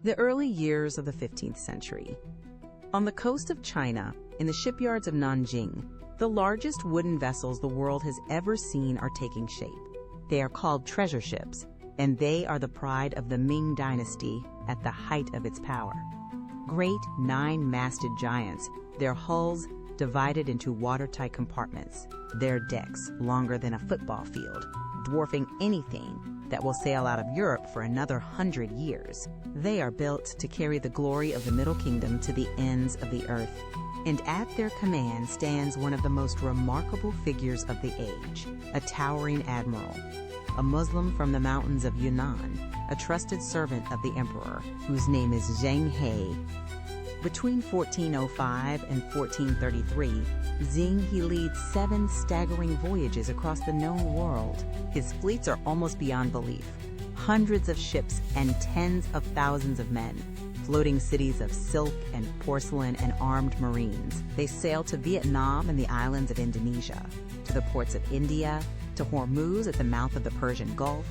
The early years of the 15th century. On the coast of China, in the shipyards of Nanjing, the largest wooden vessels the world has ever seen are taking shape. They are called treasure ships, and they are the pride of the Ming dynasty at the height of its power. Great nine-masted giants, their hulls divided into watertight compartments, their decks longer than a football field, dwarfing anything that will sail out of Europe for another 100 years. They are built to carry the glory of the Middle Kingdom to the ends of the earth, and at their command stands one of the most remarkable figures of the age, a towering admiral, a Muslim from the mountains of Yunnan, a trusted servant of the emperor, whose name is Zheng He. Between 1405 and 1433, Zheng He leads 7 staggering voyages across the known world. His fleets are almost beyond belief. Hundreds of ships and tens of thousands of men, floating cities of silk and porcelain and armed marines. They sail to Vietnam and the islands of Indonesia, to the ports of India, to Hormuz at the mouth of the Persian Gulf,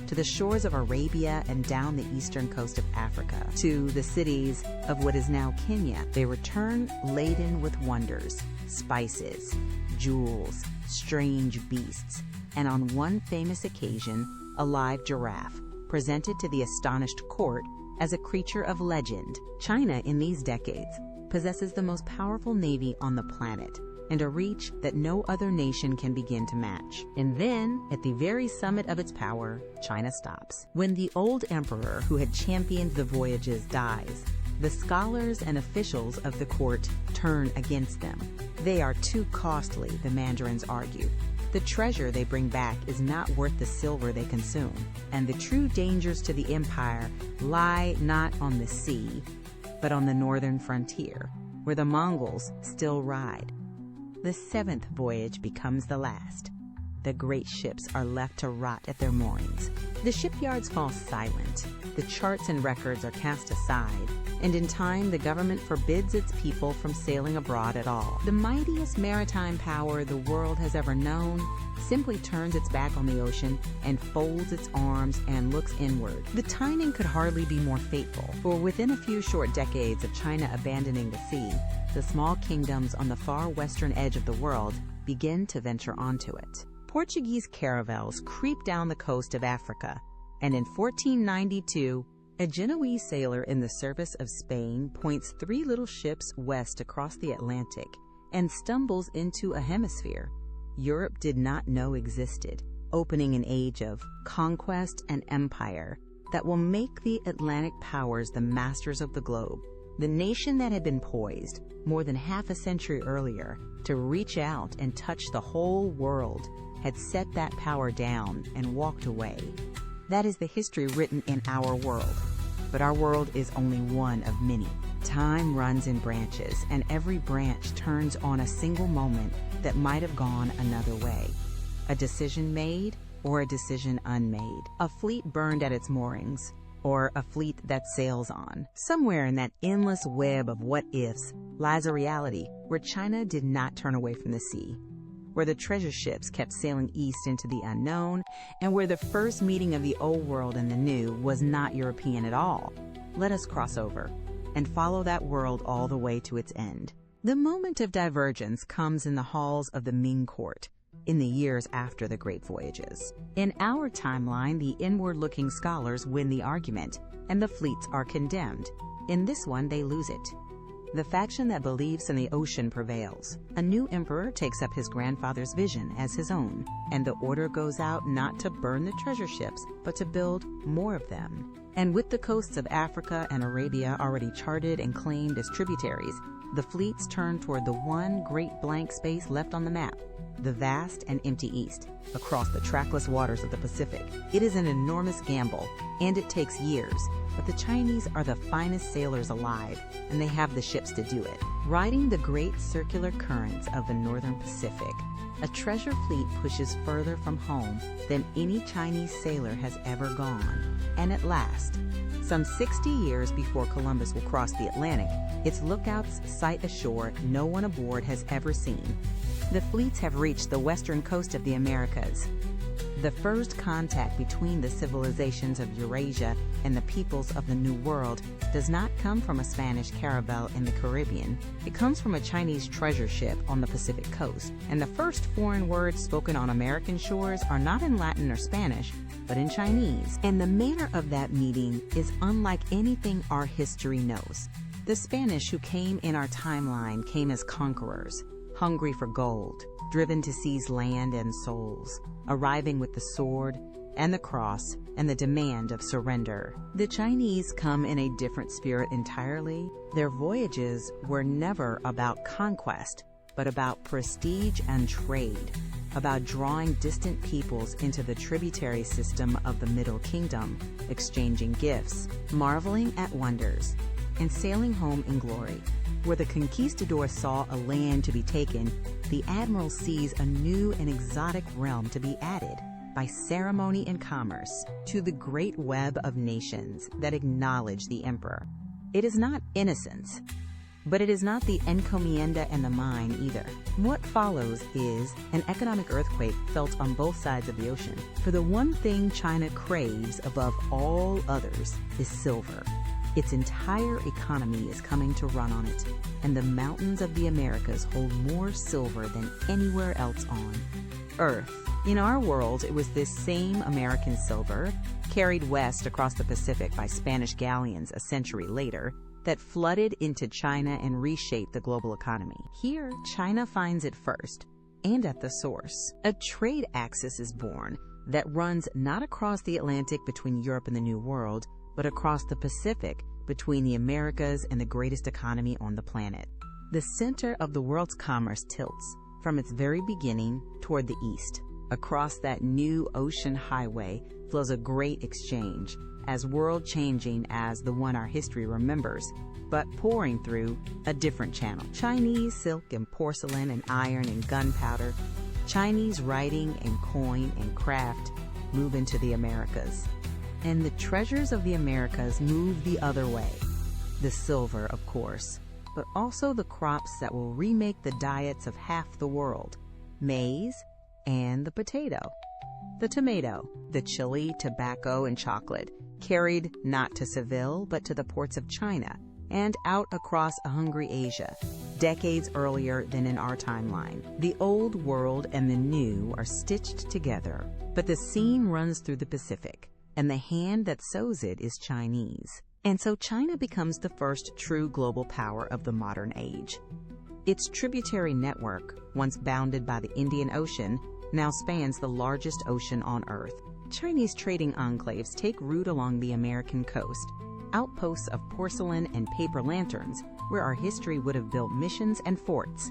to the shores of Arabia and down the eastern coast of Africa, to the cities of what is now Kenya. They return laden with wonders, spices, jewels, strange beasts, and on one famous occasion, a live giraffe, presented to the astonished court as a creature of legend. China, in these decades, possesses the most powerful navy on the planet, and a reach that no other nation can begin to match. And then, at the very summit of its power, China stops. When the old emperor who had championed the voyages dies, the scholars and officials of the court turn against them. They are too costly, the mandarins argue. The treasure they bring back is not worth the silver they consume, and the true dangers to the empire lie not on the sea, but on the northern frontier, where the Mongols still ride. The 7th voyage becomes the last. The great ships are left to rot at their moorings. The shipyards fall silent. The charts and records are cast aside, and in time the government forbids its people from sailing abroad at all. The mightiest maritime power the world has ever known simply turns its back on the ocean and folds its arms and looks inward. The timing could hardly be more fateful, for within a few short decades of China abandoning the sea, the small kingdoms on the far western edge of the world begin to venture onto it. Portuguese caravels creep down the coast of Africa, and in 1492, a Genoese sailor in the service of Spain points 3 little ships west across the Atlantic and stumbles into a hemisphere Europe did not know existed, opening an age of conquest and empire that will make the Atlantic powers the masters of the globe. The nation that had been poised, more than half a century earlier, to reach out and touch the whole world, had set that power down and walked away. That is the history written in our world. But our world is only one of many. Time runs in branches, and every branch turns on a single moment that might have gone another way. A decision made or a decision unmade. A fleet burned at its moorings, or a fleet that sails on. Somewhere in that endless web of what-ifs lies a reality where China did not turn away from the sea, where the treasure ships kept sailing east into the unknown, and where the first meeting of the old world and the new was not European at all. Let us cross over and follow that world all the way to its end. The moment of divergence comes in the halls of the Ming court, in the years after the great voyages. In our timeline, the inward-looking scholars win the argument, and the fleets are condemned. In this one, they lose it. The faction that believes in the ocean prevails. A new emperor takes up his grandfather's vision as his own, and the order goes out not to burn the treasure ships, but to build more of them. And with the coasts of Africa and Arabia already charted and claimed as tributaries, the fleets turn toward the one great blank space left on the map, the vast and empty East, across the trackless waters of the Pacific. It is an enormous gamble, and it takes years, but the Chinese are the finest sailors alive, and they have the ships to do it. Riding the great circular currents of the northern Pacific, a treasure fleet pushes further from home than any Chinese sailor has ever gone. And at last, some 60 years before Columbus will cross the Atlantic, its lookouts sight a shore no one aboard has ever seen. The fleets have reached the western coast of the Americas. The first contact between the civilizations of Eurasia and the peoples of the New World does not come from a Spanish caravel in the Caribbean. It comes from a Chinese treasure ship on the Pacific coast. And the first foreign words spoken on American shores are not in Latin or Spanish, but in Chinese. And the manner of that meeting is unlike anything our history knows. The Spanish who came in our timeline came as conquerors, hungry for gold, driven to seize land and souls, arriving with the sword and the cross and the demand of surrender. The Chinese come in a different spirit entirely. Their voyages were never about conquest, but about prestige and trade, about drawing distant peoples into the tributary system of the Middle Kingdom, exchanging gifts, marveling at wonders, and sailing home in glory. Where the conquistador saw a land to be taken, the admiral sees a new and exotic realm to be added by ceremony and commerce to the great web of nations that acknowledge the emperor. It is not innocence, but it is not the encomienda and the mine either. What follows is an economic earthquake felt on both sides of the ocean. For the one thing China craves above all others is silver. Its entire economy is coming to run on it, and the mountains of the Americas hold more silver than anywhere else on Earth. In our world, it was this same American silver, carried west across the Pacific by Spanish galleons a century later, that flooded into China and reshaped the global economy. Here, China finds it first, and at the source. A trade axis is born that runs not across the Atlantic between Europe and the New World, but across the Pacific between the Americas and the greatest economy on the planet. The center of the world's commerce tilts from its very beginning toward the east. Across that new ocean highway flows a great exchange, as world-changing as the one our history remembers, but pouring through a different channel. Chinese silk and porcelain and iron and gunpowder, Chinese writing and coin and craft move into the Americas. And the treasures of the Americas move the other way. The silver, of course, but also the crops that will remake the diets of half the world: maize and the potato, the tomato, the chili, tobacco, and chocolate, carried not to Seville, but to the ports of China and out across a hungry Asia, decades earlier than in our timeline. The old world and the new are stitched together, but the seam runs through the Pacific, and the hand that sews it is Chinese. And so China becomes the first true global power of the modern age. Its tributary network, once bounded by the Indian Ocean, now spans the largest ocean on Earth. Chinese trading enclaves take root along the American coast, outposts of porcelain and paper lanterns where our history would have built missions and forts.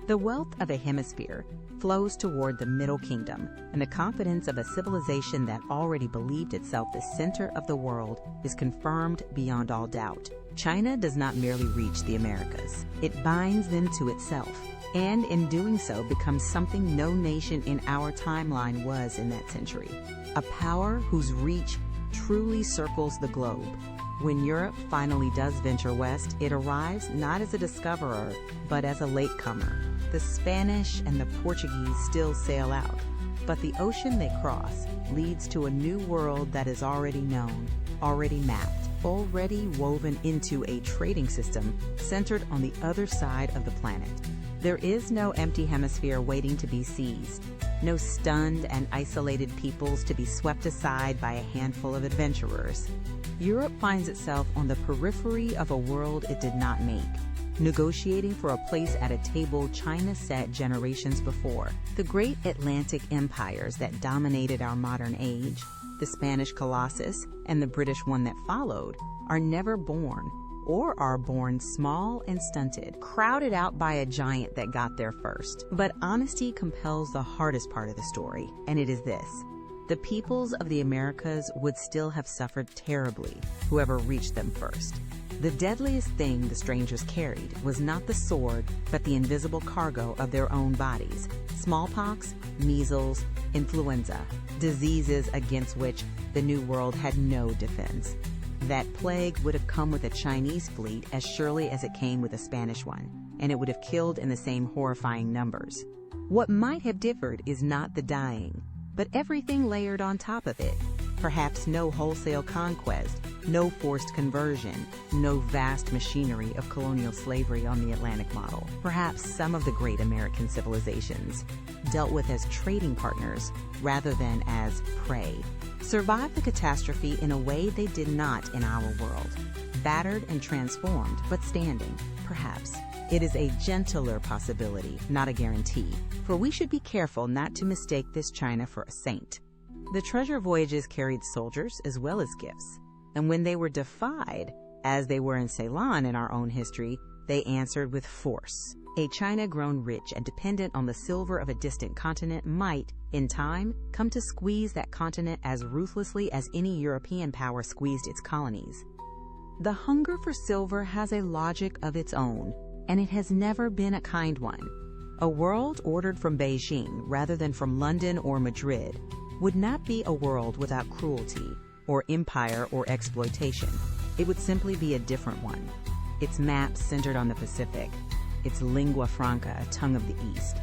The wealth of a hemisphere flows toward the Middle Kingdom, and the confidence of a civilization that already believed itself the center of the world is confirmed beyond all doubt. China does not merely reach the Americas. It binds them to itself, and in doing so becomes something no nation in our timeline was in that century. A power whose reach truly circles the globe. When Europe finally does venture west, it arrives not as a discoverer, but as a latecomer. The Spanish and the Portuguese still sail out, but the ocean they cross leads to a new world that is already known, already mapped, already woven into a trading system centered on the other side of the planet. There is no empty hemisphere waiting to be seized, no stunned and isolated peoples to be swept aside by a handful of adventurers. Europe finds itself on the periphery of a world it did not make, negotiating for a place at a table China set generations before. The great Atlantic empires that dominated our modern age, the Spanish Colossus and the British one that followed, are never born, or are born small and stunted, crowded out by a giant that got there first. But honesty compels the hardest part of the story, and it is this: the peoples of the Americas would still have suffered terribly, whoever reached them first. The deadliest thing the strangers carried was not the sword, but the invisible cargo of their own bodies: smallpox, measles, influenza, diseases against which the New World had no defense. That plague would have come with a Chinese fleet as surely as it came with a Spanish one, and it would have killed in the same horrifying numbers. What might have differed is not the dying, but everything layered on top of it. Perhaps no wholesale conquest, no forced conversion, no vast machinery of colonial slavery on the Atlantic model. Perhaps some of the great American civilizations, dealt with as trading partners rather than as prey, survived the catastrophe in a way they did not in our world. Battered and transformed, but standing, perhaps. It is a gentler possibility, not a guarantee, for we should be careful not to mistake this China for a saint. The treasure voyages carried soldiers as well as gifts, and when they were defied, as they were in Ceylon in our own history, they answered with force. A China grown rich and dependent on the silver of a distant continent might, in time, come to squeeze that continent as ruthlessly as any European power squeezed its colonies. The hunger for silver has a logic of its own, and it has never been a kind one. A world ordered from Beijing rather than from London or Madrid would not be a world without cruelty, or empire, or exploitation. It would simply be a different one. Its maps centered on the Pacific, its lingua franca, a tongue of the East,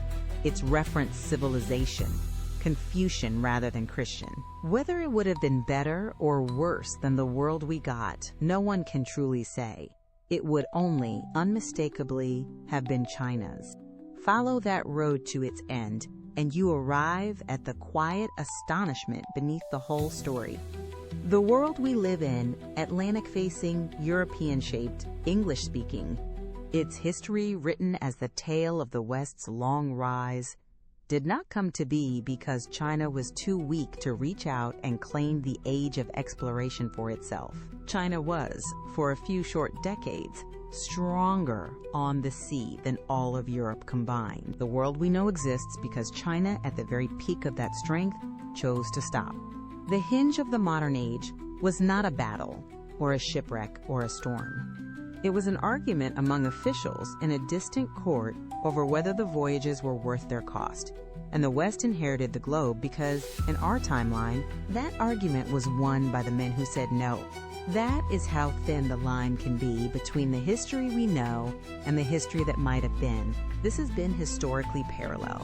its reference civilization, Confucian rather than Christian. Whether it would have been better or worse than the world we got, no one can truly say. It would only, unmistakably, have been China's. Follow that road to its end, and you arrive at the quiet astonishment beneath the whole story. The world we live in, Atlantic-facing, European-shaped, English-speaking, its history written as the tale of the West's long rise, did not come to be because China was too weak to reach out and claim the age of exploration for itself. China was, for a few short decades, stronger on the sea than all of Europe combined. The world we know exists because China, at the very peak of that strength, chose to stop. The hinge of the modern age was not a battle, or a shipwreck, or a storm. It was an argument among officials in a distant court over whether the voyages were worth their cost. And the West inherited the globe because, in our timeline, that argument was won by the men who said no. That is how thin the line can be between the history we know and the history that might have been. This has been historically parallel.